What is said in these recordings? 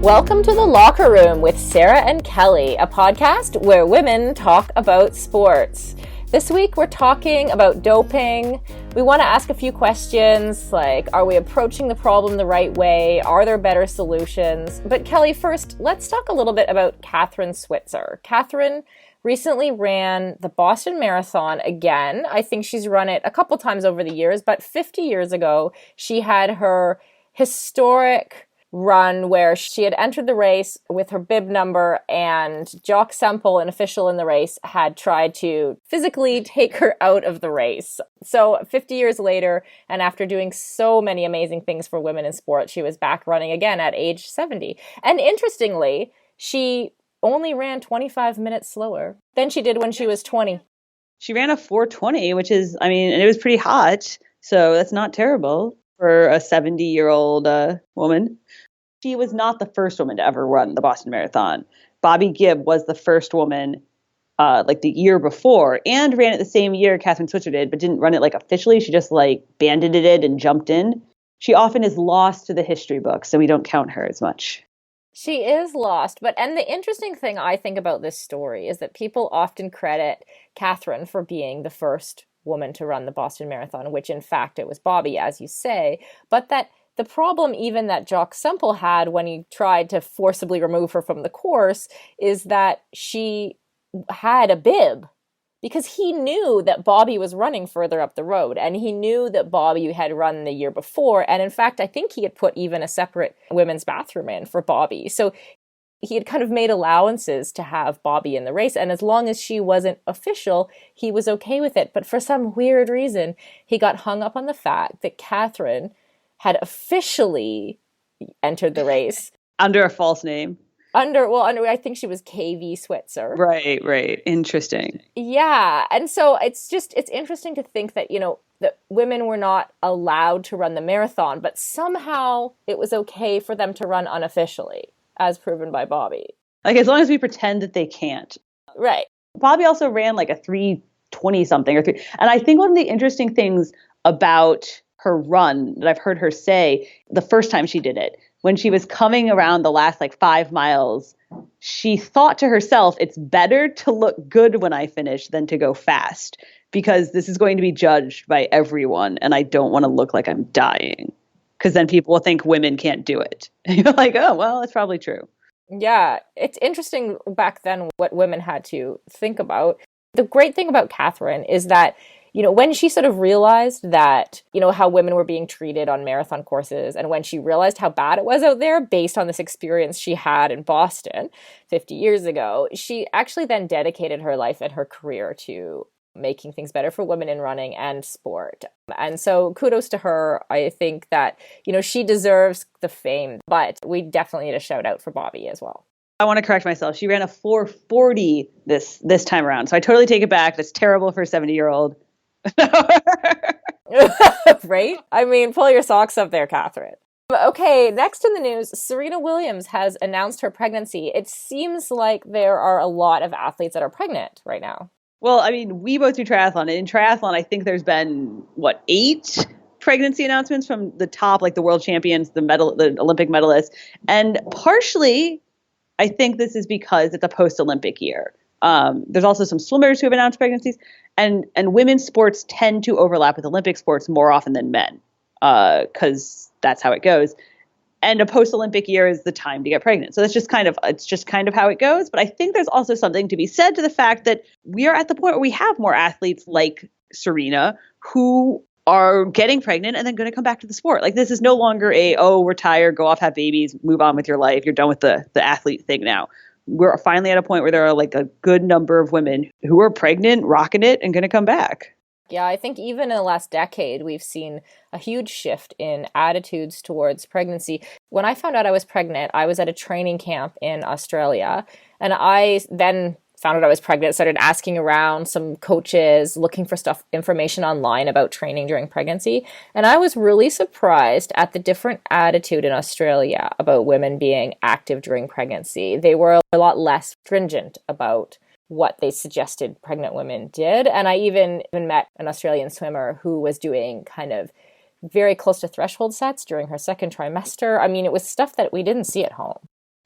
Welcome to The Locker Room with Sara and Kelly, a podcast where women talk about sports. This week we're talking about doping. We want to ask a few questions like, are we approaching the problem the right way? Are there better solutions? But Kelly, first, let's talk a little bit about Kathrine Switzer. Kathrine recently ran the Boston Marathon again. I think she's run it a couple times over the years, but 50 years ago, she had her historic run where she had entered the race with her bib number, and Jock Semple, an official in the race, had tried to physically take her out of the race. So 50 years later, and after doing so many amazing things for women in sport, she was back running again at age 70. And interestingly, she only ran 25 minutes slower than she did when she was 20. She ran a 4:20, which is, and it was pretty hot, so that's not terrible for a 70-year-old woman. She was not the first woman to ever run the Boston Marathon. Bobby Gibb was the first woman the year before and ran it the same year Kathrine Switzer did, but didn't run it officially. She just banded it and jumped in. She often is lost to the history books, so we don't count her as much. She is lost, and the interesting thing I think about this story is that people often credit Kathrine for being the first woman to run the Boston Marathon, which in fact it was Bobby, as you say, but that the problem even that Jock Semple had when he tried to forcibly remove her from the course is that she had a bib, because he knew that Bobby was running further up the road, and he knew that Bobby had run the year before. And in fact, I think he had put even a separate women's bathroom in for Bobby. So he had kind of made allowances to have Bobby in the race. And as long as she wasn't official, he was okay with it. But for some weird reason, he got hung up on the fact that Kathrine had officially entered the race. Under a false name. Under I think she was KV Switzer. Right. Interesting. Yeah. And so it's interesting to think that, that women were not allowed to run the marathon, but somehow it was okay for them to run unofficially, as proven by Bobby. As long as we pretend that they can't. Right. Bobby also ran a 3:20 something and I think one of the interesting things about her run that I've heard her say the first time she did it, when she was coming around the last 5 miles, she thought to herself, it's better to look good when I finish than to go fast, because this is going to be judged by everyone and I don't want to look like I'm dying, because then people will think women can't do it. And you're like, oh, well, it's probably true. Yeah, it's interesting back then what women had to think about. The great thing about Kathrine is that when she sort of realized that, how women were being treated on marathon courses, and when she realized how bad it was out there based on this experience she had in Boston 50 years ago, she actually then dedicated her life and her career to making things better for women in running and sport. And so kudos to her. I think that, she deserves the fame, but we definitely need a shout out for Bobby as well. I want to correct myself. She ran a 4:40 this time around. So I totally take it back. That's terrible for a 70-year-old. Right? Pull your socks up there, Kathrine. Okay, next in the news, Serena Williams has announced her pregnancy. It seems like there are a lot of athletes that are pregnant right now. Well, we both do triathlon. And in triathlon, I think there's been, 8 pregnancy announcements from the top, the world champions, the Olympic medalists. And partially, I think this is because it's a post-Olympic year. There's also some swimmers who have announced pregnancies, and women's sports tend to overlap with Olympic sports more often than men, because that's how it goes. And a post-Olympic year is the time to get pregnant. So it's just kind of how it goes. But I think there's also something to be said to the fact that we are at the point where we have more athletes like Serena who are getting pregnant and then going to come back to the sport. This is no longer we're tired, go off, have babies, move on with your life. You're done with the athlete thing now. We're finally at a point where there are a good number of women who are pregnant, rocking it, and going to come back. Yeah, I think even in the last decade, we've seen a huge shift in attitudes towards pregnancy. When I found out I was pregnant, I was at a training camp in Australia, and I then found out I was pregnant, started asking around some coaches, looking for information online about training during pregnancy. And I was really surprised at the different attitude in Australia about women being active during pregnancy. They were a lot less stringent about what they suggested pregnant women did. And I even met an Australian swimmer who was doing kind of very close to threshold sets during her second trimester. It was stuff that we didn't see at home.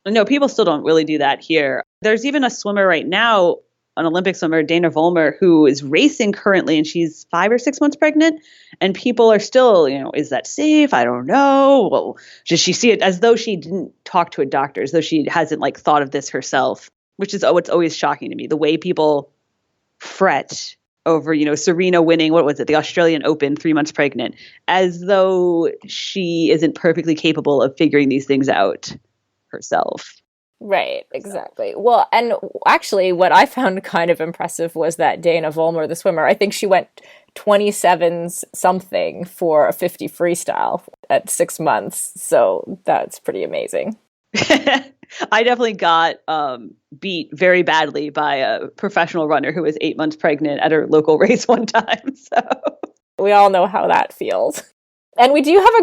No, people still don't really do that here. There's even a swimmer right now, an Olympic swimmer, Dana Vollmer, who is racing currently, and she's 5 or 6 months pregnant. And people are still, is that safe? I don't know. Well, does she see it as though she didn't talk to a doctor, as though she hasn't thought of this herself, which is what's always shocking to me. The way people fret over, Serena winning, what was it, the Australian Open 3 months pregnant, as though she isn't perfectly capable of figuring these things out herself. Right, exactly. Well, and actually what I found kind of impressive was that Dana Vollmer, the swimmer, I think she went 27 something for a 50 freestyle at 6 months. So that's pretty amazing. I definitely got beat very badly by a professional runner who was 8 months pregnant at her local race one time. So we all know how that feels. And we do have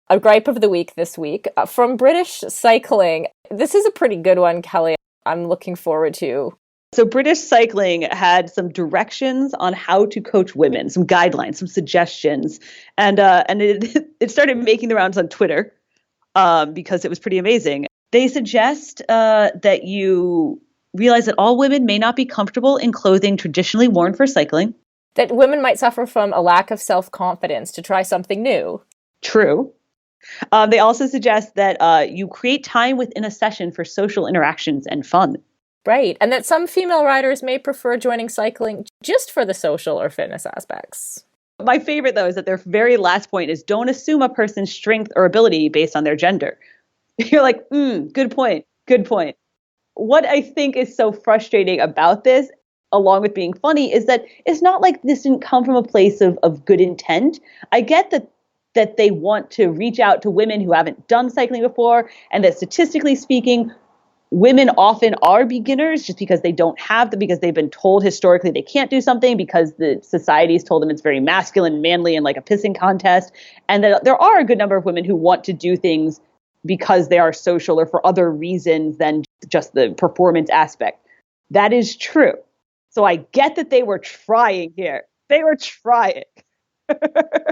a gripe of the week this week from British Cycling. This is a pretty good one, Kelly. I'm looking forward to. So British Cycling had some directions on how to coach women, some guidelines, some suggestions, and it started making the rounds on Twitter because it was pretty amazing. They suggest that you realize that all women may not be comfortable in clothing traditionally worn for cycling. That women might suffer from a lack of self-confidence to try something new. True. They also suggest that you create time within a session for social interactions and fun. Right. And that some female riders may prefer joining cycling just for the social or fitness aspects. My favorite, though, is that their very last point is don't assume a person's strength or ability based on their gender. You're like, good point. Good point. What I think is so frustrating about this, along with being funny, is that it's not like this didn't come from a place of good intent. I get that they want to reach out to women who haven't done cycling before, and that statistically speaking, women often are beginners just because they don't have because they've been told historically they can't do something because the society's told them it's very masculine, manly, and like a pissing contest. And that there are a good number of women who want to do things because they are social or for other reasons than just the performance aspect. That is true. So I get that they were trying here. They were trying.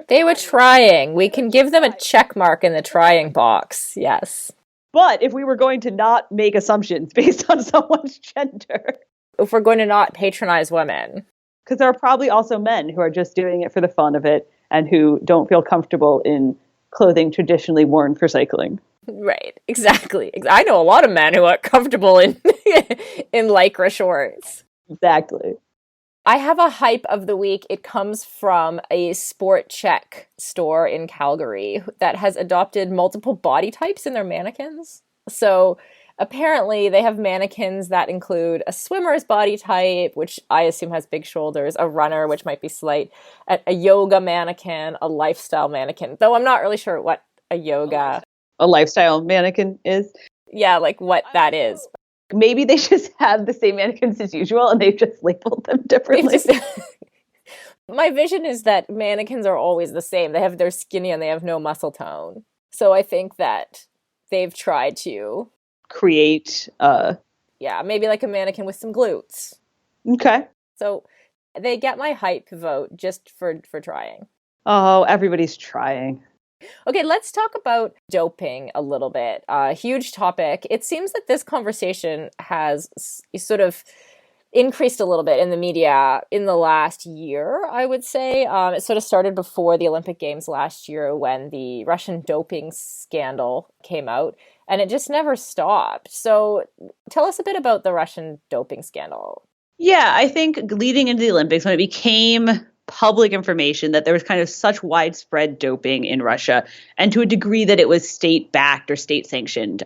They were trying. We can give them a check mark in the trying box. Yes. But if we were going to not make assumptions based on someone's gender. If we're going to not patronize women. Because there are probably also men who are just doing it for the fun of it and who don't feel comfortable in clothing traditionally worn for cycling. Right. Exactly. I know a lot of men who are comfortable in in Lycra shorts. Exactly. I have a hype of the week. It comes from a Sport Check store in Calgary that has adopted multiple body types in their mannequins. So apparently they have mannequins that include a swimmer's body type, which I assume has big shoulders, a runner, which might be slight, a yoga mannequin, a lifestyle mannequin, though I'm not really sure what a lifestyle mannequin is. Yeah, like what that is. Maybe they just have the same mannequins as usual and they've just labeled them differently. My vision is that mannequins are always the same. They're skinny and they have no muscle tone. So I think that they've tried to create maybe like a mannequin with some glutes. Okay. So they get my hype vote just for trying. Oh, everybody's trying. Okay, let's talk about doping a little bit. Huge topic. It seems that this conversation has sort of increased a little bit in the media in the last year, I would say. It sort of started before the Olympic Games last year when the Russian doping scandal came out, and it just never stopped. So tell us a bit about the Russian doping scandal. Yeah, I think leading into the Olympics, when it became public information that there was kind of such widespread doping in Russia, and to a degree that it was state-backed or state-sanctioned,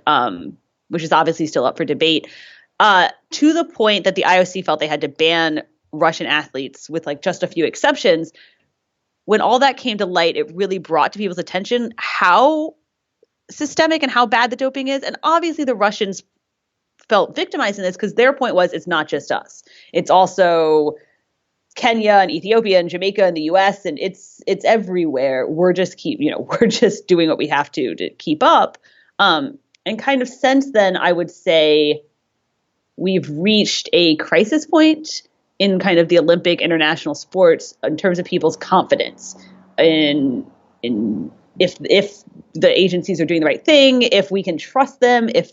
which is obviously still up for debate, to the point that the IOC felt they had to ban Russian athletes with like just a few exceptions. When all that came to light, it really brought to people's attention how systemic and how bad the doping is. And obviously the Russians felt victimized in this because their point was it's not just us. It's also Kenya and Ethiopia and Jamaica and the US, and it's everywhere. We're just doing what we have to keep up. And kind of since then, I would say we've reached a crisis point in kind of the Olympic international sports in terms of people's confidence in if the agencies are doing the right thing, if we can trust them, if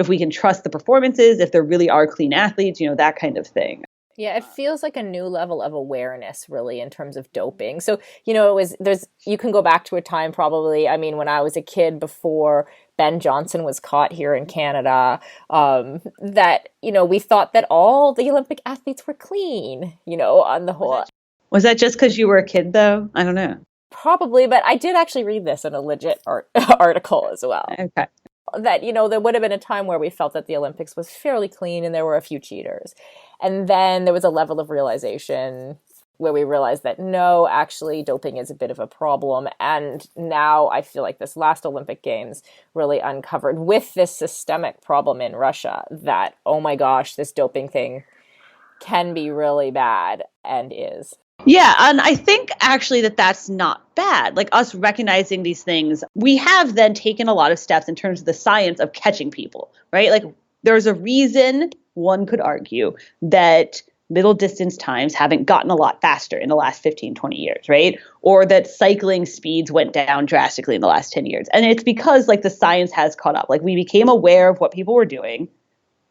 we can trust the performances, if there really are clean athletes, that kind of thing. Yeah, it feels like a new level of awareness, really, in terms of doping. So, you can go back to a time probably, I mean, when I was a kid before Ben Johnson was caught here in Canada, that, we thought that all the Olympic athletes were clean, on the whole. Was that just because you were a kid, though? I don't know. Probably, but I did actually read this in a legit article as well. Okay. That, there would have been a time where we felt that the Olympics was fairly clean and there were a few cheaters. And then there was a level of realization where we realized that no, actually doping is a bit of a problem. And now I feel like this last Olympic Games really uncovered with this systemic problem in Russia that, oh my gosh, this doping thing can be really bad and is. Yeah, and I think actually that's not bad. Like us recognizing these things, we have then taken a lot of steps in terms of the science of catching people, right? Like there's a reason, one could argue, that middle distance times haven't gotten a lot faster in the last 15, 20 years, right? Or that cycling speeds went down drastically in the last 10 years. And it's because like the science has caught up. Like we became aware of what people were doing.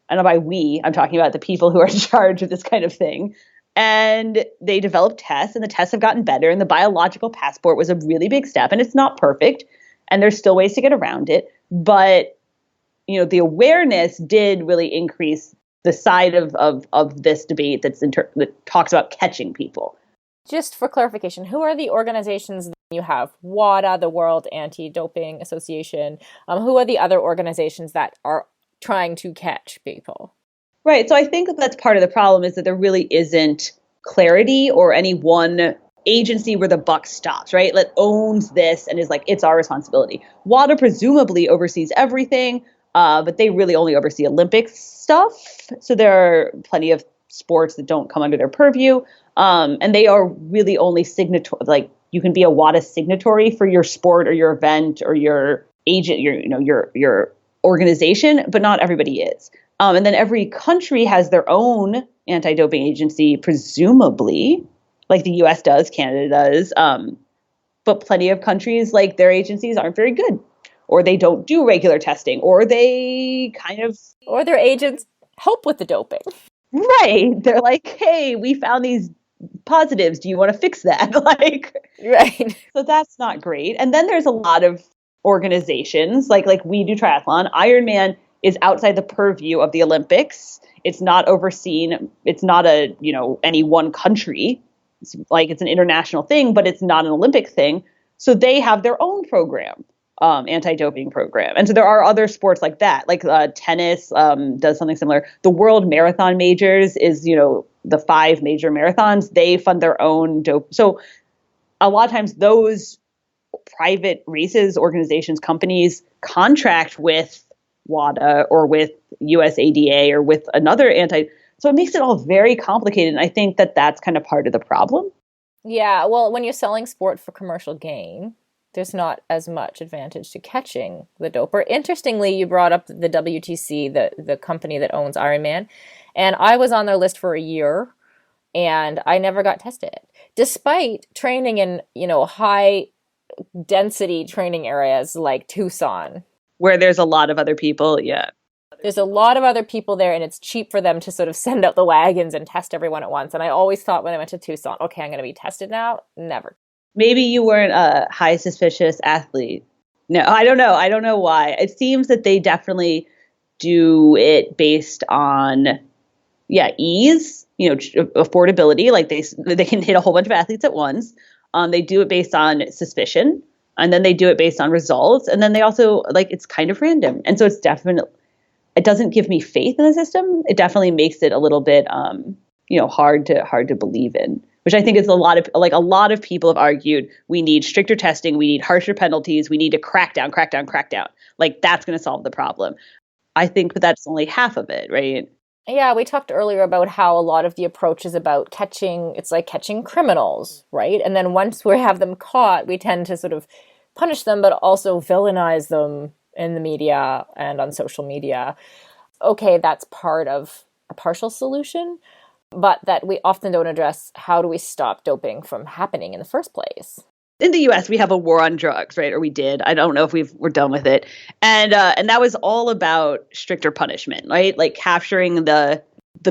And by we, I'm talking about the people who are in charge of this kind of thing. And they developed tests, and the tests have gotten better. And the biological passport was a really big step. And it's not perfect, and there's still ways to get around it. But, the awareness did really increase the side of this debate that talks about catching people. Just for clarification, who are the organizations that you have? WADA, the World Anti-Doping Association. Who are the other organizations that are trying to catch people? Right. So I think that's part of the problem is that there really isn't clarity or any one agency where the buck stops, right? That owns this and is like, it's our responsibility. WADA presumably oversees everything, but they really only oversee Olympic stuff. So there are plenty of sports that don't come under their purview. And they are really only signatory, like you can be a WADA signatory for your sport or your event or your agent, your organization, but not everybody is. And then every country has their own anti-doping agency, presumably, like the US does, Canada does. But plenty of countries, like their agencies aren't very good, or they don't do regular testing, or they or their agents help with the doping. Right. They're like, hey, we found these positives. Do you want to fix that? Right. So that's not great. And then there's a lot of organizations like we do triathlon. Ironman is outside the purview of the Olympics. It's not overseen. It's not any one country. It's an international thing, but it's not an Olympic thing. So they have their own program, anti-doping program. And so there are other sports like that, like tennis does something similar. The World Marathon Majors is, the 5 major marathons. They fund their own dope. So a lot of times those private races, organizations, companies contract with WADA or with USADA or with another so it makes it all very complicated. And I think that's kind of part of the problem. Yeah, well, when you're selling sport for commercial gain, there's not as much advantage to catching the doper. Interestingly, you brought up the WTC, the company that owns Ironman, and I was on their list for a year, and I never got tested, despite training in high density training areas like Tucson, where there's a lot of other people. Yeah. There's a lot of other people there, and it's cheap for them to sort of send out the wagons and test everyone at once. And I always thought when I went to Tucson, okay, I'm going to be tested now. Never. Maybe you weren't a high suspicious athlete. No, I don't know. I don't know why. It seems that they definitely do it based on, ease, affordability. Like they can hit a whole bunch of athletes at once. They do it based on suspicion, and then they do it based on results. And then they also it's kind of random. And so it doesn't give me faith in the system. It definitely makes it a little bit, hard to believe in, which I think is a lot of people have argued we need stricter testing. We need harsher penalties. We need to crack down. That's going to solve the problem. I think that's only half of it, right? Yeah, we talked earlier about how a lot of the approach is about it's like catching criminals, right? And then once we have them caught, we tend to sort of punish them, but also villainize them in the media and on social media. Okay, that's part of a partial solution, but that we often don't address how do we stop doping from happening in the first place. in the US, we have a war on drugs, right? Or we did. I don't know if we're done with it. And that was all about stricter punishment, right? Like capturing the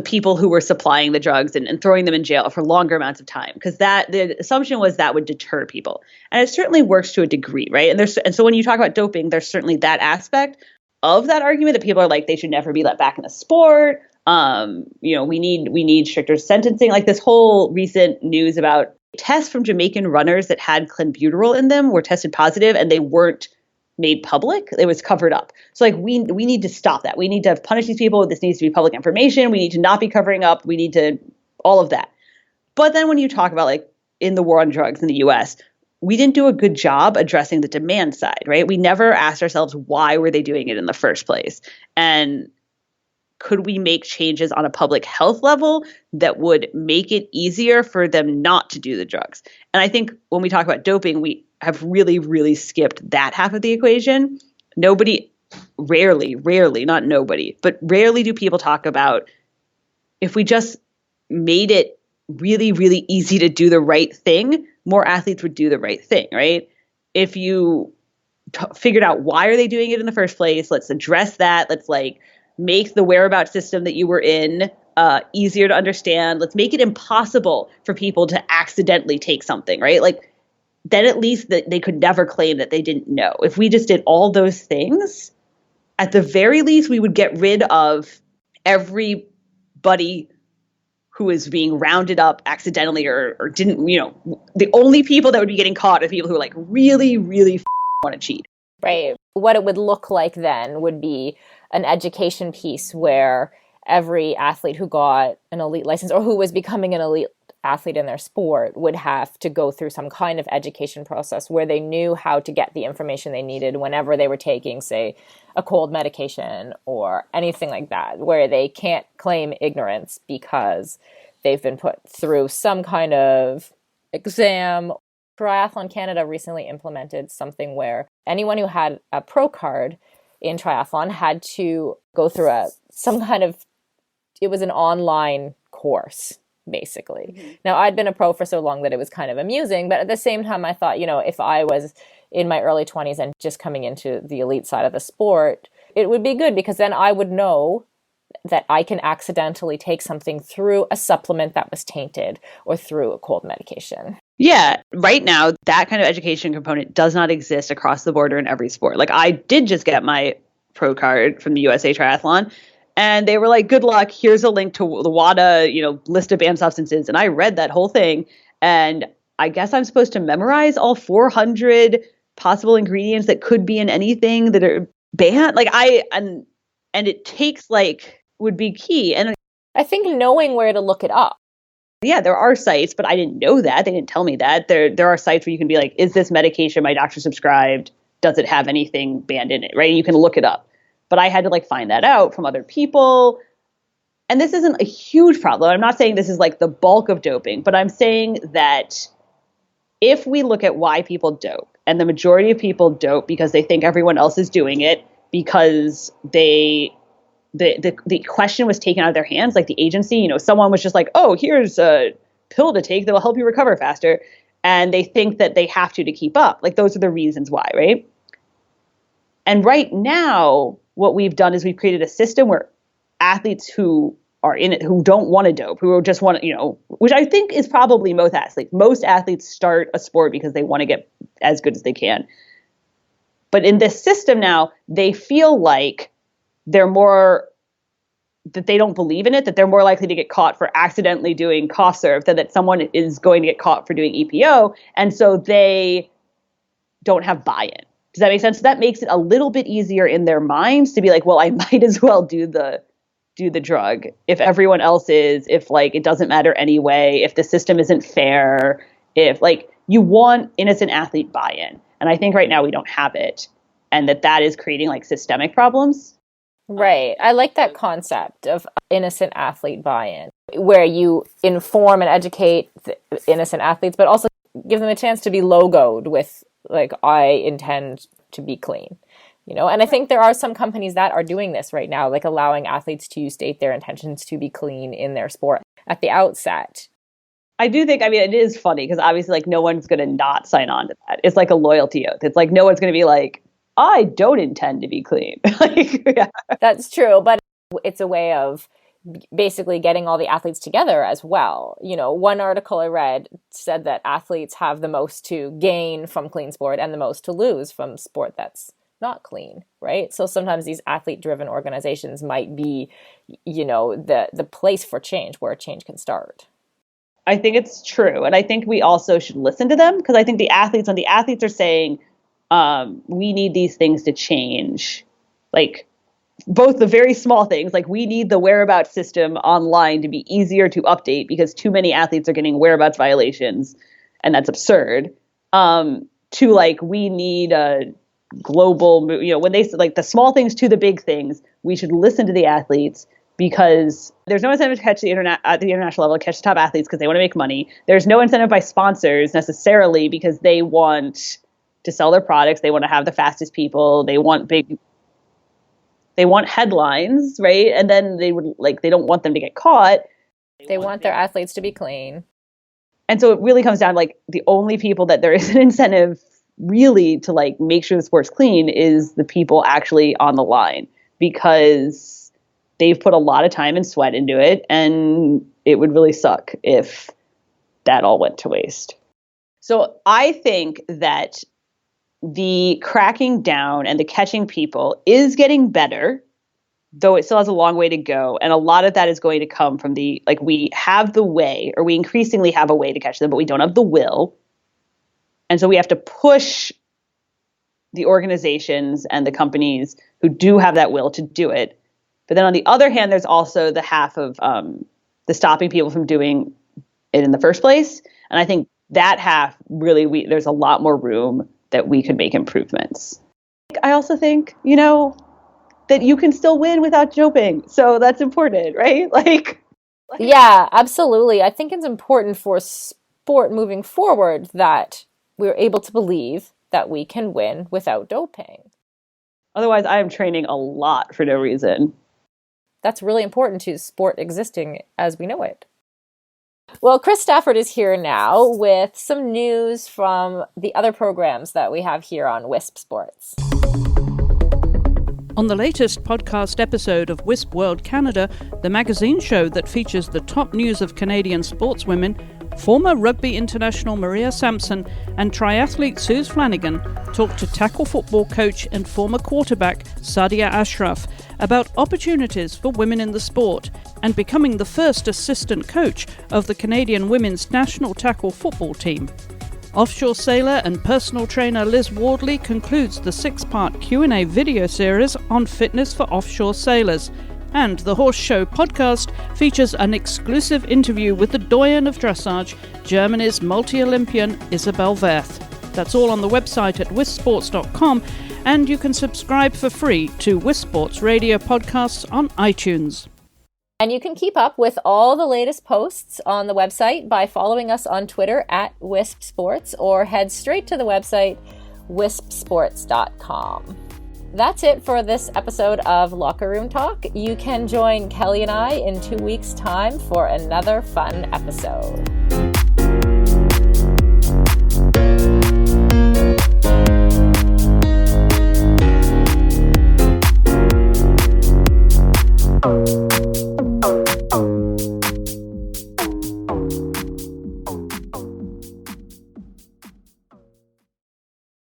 people who were supplying the drugs and throwing them in jail for longer amounts of time. Because the assumption was that would deter people. And it certainly works to a degree, right? And so when you talk about doping, there's certainly that aspect of that argument that people are like, they should never be let back in the sport. We need stricter sentencing. Like this whole recent news about tests from Jamaican runners that had clenbuterol in them were tested positive and they weren't made public. It was covered up. So like we need to stop that. We need to punish these people. This needs to be public information. We need to not be covering up. We need to all of that. But then when you talk about like in the war on drugs in the US, we didn't do a good job addressing the demand side, right? We never asked ourselves, why were they doing it in the first place? And could we make changes on a public health level that would make it easier for them not to do the drugs? And I think when we talk about doping, we have really, really skipped that half of the equation. Rarely do people talk about if we just made it really, really easy to do the right thing, more athletes would do the right thing, right? If you figured out why are they doing it in the first place, let's address that. Let's make the whereabouts system that you were in easier to understand. Let's make it impossible for people to accidentally take something, right? Like then at least they could never claim that they didn't know. If we just did all those things, at the very least, we would get rid of everybody who is being rounded up accidentally or didn't, the only people that would be getting caught are people who like really, really want to cheat. Right. What it would look like then would be an education piece where every athlete who got an elite license or who was becoming an elite athlete in their sport would have to go through some kind of education process where they knew how to get the information they needed whenever they were taking, say, a cold medication or anything like that, where they can't claim ignorance because they've been put through some kind of exam. Triathlon Canada recently implemented something where anyone who had a pro card in triathlon had to go through it was an online course, basically. Mm-hmm. Now, I'd been a pro for so long that it was kind of amusing, but at the same time, I thought, if I was in my early 20s and just coming into the elite side of the sport, it would be good because then I would know that I can accidentally take something through a supplement that was tainted or through a cold medication. Yeah, right now, that kind of education component does not exist across the border in every sport. Like I did just get my pro card from the USA Triathlon and they were like, good luck. Here's a link to the WADA, list of banned substances. And I read that whole thing. And I guess I'm supposed to memorize all 400 possible ingredients that could be in anything that are banned. And it takes would be key. And I think knowing where to look it up. Yeah, there are sites, but I didn't know that. They didn't tell me that. There are sites where you can be like, is this medication my doctor prescribed? Does it have anything banned in it, right? You can look it up. But I had to find that out from other people. And this isn't a huge problem. I'm not saying this is the bulk of doping, but I'm saying that if we look at why people dope, and the majority of people dope because they think everyone else is doing it, because the question was taken out of their hands, like the agency, someone was just like, oh, here's a pill to take that will help you recover faster. And they think that they have to keep up. Those are the reasons why, right? And right now, what we've done is we've created a system where athletes who are in it, who don't want to dope, who just want to, which I think is probably most athletes. Most athletes start a sport because they want to get as good as they can. But in this system now, they feel like that they don't believe in it, that they're more likely to get caught for accidentally doing cough serve than that someone is going to get caught for doing EPO. And so they don't have buy-in. Does that make sense? So that makes it a little bit easier in their minds to be like, well, I might as well do the drug if everyone else is, if it doesn't matter anyway, if the system isn't fair, if you want innocent athlete buy-in. And I think right now we don't have it. And that is creating systemic problems. Right. I like that concept of innocent athlete buy-in, where you inform and educate the innocent athletes, but also give them a chance to be logoed with, I intend to be clean, And I think there are some companies that are doing this right now, allowing athletes to state their intentions to be clean in their sport at the outset. I do think, I mean, it is funny because obviously like no one's going to not sign on to that. It's like a loyalty oath. It's like no one's going to be like, I don't intend to be clean. Like, yeah. That's true, but it's a way of basically getting all the athletes together as well. You know, one article I read said that athletes have the most to gain from clean sport and the most to lose from sport that's not clean, right? So sometimes these athlete-driven organizations might be, you know, the place for change, where change can start. I think it's true. And I think we also should listen to them because I think when the athletes are saying, we need these things to change, like both the very small things, like we need the whereabouts system online to be easier to update because too many athletes are getting whereabouts violations, and that's absurd. To like, we need a global, you know, when they like the small things to the big things, we should listen to the athletes because there's no incentive to catch at the international level, catch the top athletes because they want to make money. There's no incentive by sponsors necessarily because they want to sell their products. They want to have the fastest people. They want headlines, right? And then they don't want them to get caught. They want their athletes to be clean. And so it really comes down to like the only people that there is an incentive really to like make sure the sport's clean is the people actually on the line because they've put a lot of time and sweat into it. And it would really suck if that all went to waste. So I think that the cracking down and the catching people is getting better, though it still has a long way to go. And a lot of that is going to come from we have the way, or we increasingly have a way to catch them, but we don't have the will. And so we have to push the organizations and the companies who do have that will to do it. But then on the other hand, there's also the half of the stopping people from doing it in the first place. And I think that half really, there's a lot more room that we could make improvements. I also think, you know, that you can still win without doping. So that's important, right? Yeah, absolutely. I think it's important for sport moving forward that we're able to believe that we can win without doping. Otherwise, I am training a lot for no reason. That's really important to sport existing as we know it. Well, Chris Stafford is here now with some news from the other programs that we have here on Wisp Sports. On the latest podcast episode of Wisp World Canada, the magazine show that features the top news of Canadian sportswomen, former rugby international Maria Sampson and triathlete Suze Flanagan talked to tackle football coach and former quarterback Sadia Ashraf about opportunities for women in the sport and becoming the first assistant coach of the Canadian women's national tackle football team. Offshore sailor and personal trainer Liz Wardley concludes the 6-part Q&A video series on fitness for offshore sailors. And the Horse Show podcast features an exclusive interview with the doyen of dressage, Germany's multi-Olympian Isabel Werth. That's all on the website at wisports.com, and you can subscribe for free to Wisp Sports radio podcasts on iTunes. And you can keep up with all the latest posts on the website by following us on Twitter at Wisp Sports, or head straight to the website wispsports.com. That's it for this episode of Locker Room Talk. You can join Kelly and I in 2 weeks' time for another fun episode.